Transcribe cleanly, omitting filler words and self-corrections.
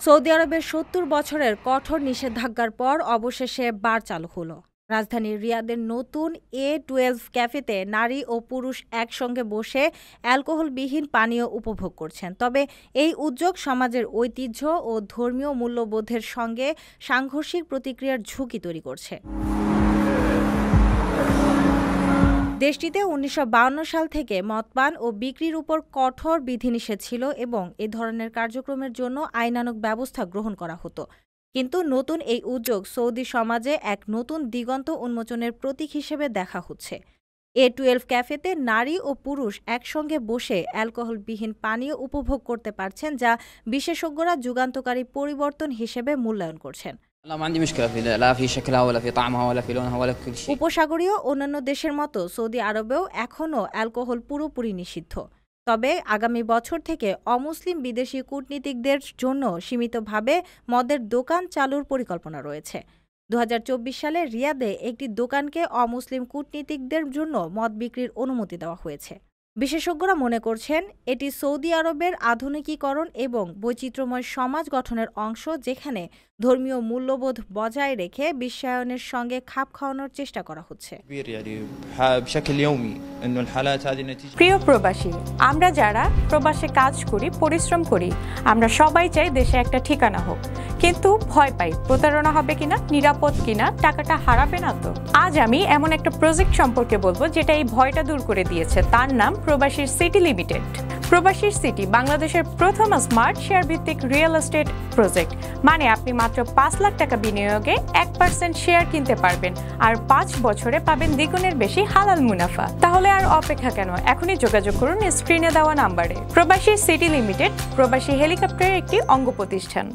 Saudi আরবের ৭০ বছরের কঠোর নিষেধাজ্ঞার পর অবশেষে বার চালু হলো। রাজধানী রিয়াদের নতুন A12 ক্যাফেতে নারী ও পুরুষ একসঙ্গে বসে অ্যালকোহলবিহীন পানীয় উপভোগ করছেন। তবে এই উদ্যোগ সমাজের ঐতিহ্য ও ধর্মীয় মূল্যবোধের সঙ্গে সাংঘর্ষিক প্রতিক্রিয়ার ঝুঁকি তৈরি করছে। দেশটিতে ১৯৫২ সাল থেকে মদপান ও বিক্রির উপর কঠোর বিধিনিষেধ ছিল এবং এ ধরনের কার্যক্রমের জন্য আইনানুগ ব্যবস্থা গ্রহণ করা হতো। কিন্তু নতুন এই উদ্যোগ সৌদি সমাজে এক নতুন দিগন্ত উন্মোচনের প্রতীক হিসেবে দেখা হচ্ছে। A12 ক্যাফেতে নারী ও পুরুষ একসঙ্গে বসে অ্যালকোহলবিহীন পানীয় উপভোগ করতে পারছেন, যা বিশেষজ্ঞরা যুগান্তকারী পরিবর্তন হিসেবে মূল্যায়ন করছেন। উপসাগরীয় অন্যান্য দেশের মতো সৌদি আরবেও এখনও অ্যালকোহল পুরোপুরি নিষিদ্ধ। তবে আগামী বছর থেকে অমুসলিম বিদেশি কূটনীতিকদের জন্য সীমিতভাবে মদের দোকান চালুর পরিকল্পনা রয়েছে। ২০২৪ সালে রিয়াদে একটি দোকানকে অমুসলিম কূটনীতিকদের জন্য মদ বিক্রির অনুমতি দেওয়া হয়েছে। বিশেষজ্ঞরা মনে করছেন এটি সৌদি আরবের আধুনিকীকরণ এবং বৈচিত্র্যময় সমাজ গঠনের অংশ, যেখানে ধর্মীয় মূল্যবোধ বজায় রেখে বিশ্বায়নের সঙ্গে খাপ খাওয়ানোর চেষ্টা করা হচ্ছে। প্রিয় প্রবাসী, আমরা যারা প্রবাসে কাজ করি, পরিশ্রম করি, আমরা সবাই চাই দেশে একটা ঠিকানা হোক, কিন্তু ভয় পাই প্রতারণা হবে কিনা, নিরাপদ কিনা, টাকাটা হারাবে না তো। আজ আমি এমন একটা প্রজেক্ট সম্পর্কে বলবো যেটা এই ভয়টা দূর করে দিয়েছে। তার নাম প্রবাসীর সিটি লিমিটেড। প্রবাসীর সিটি বাংলাদেশের প্রথম স্মার্ট শেয়ার ভিত্তিক রিয়েল এস্টেট প্রজেক্ট। মানে আপনি মাত্র ৫ লাখ টাকা বিনিয়োগে ১% শেয়ার কিনতে পারবেন, আর ৫ বছরে পাবেন দ্বিগুণের বেশি হালাল মুনাফা। তাহলে আর অপেক্ষা কেন? এখনই যোগাযোগ করুন স্ক্রিনে দেওয়া নাম্বারে। প্রবাসী সিটি লিমিটেড প্রবাসী হেলিকপ্টারের একটি অঙ্গ প্রতিষ্ঠান।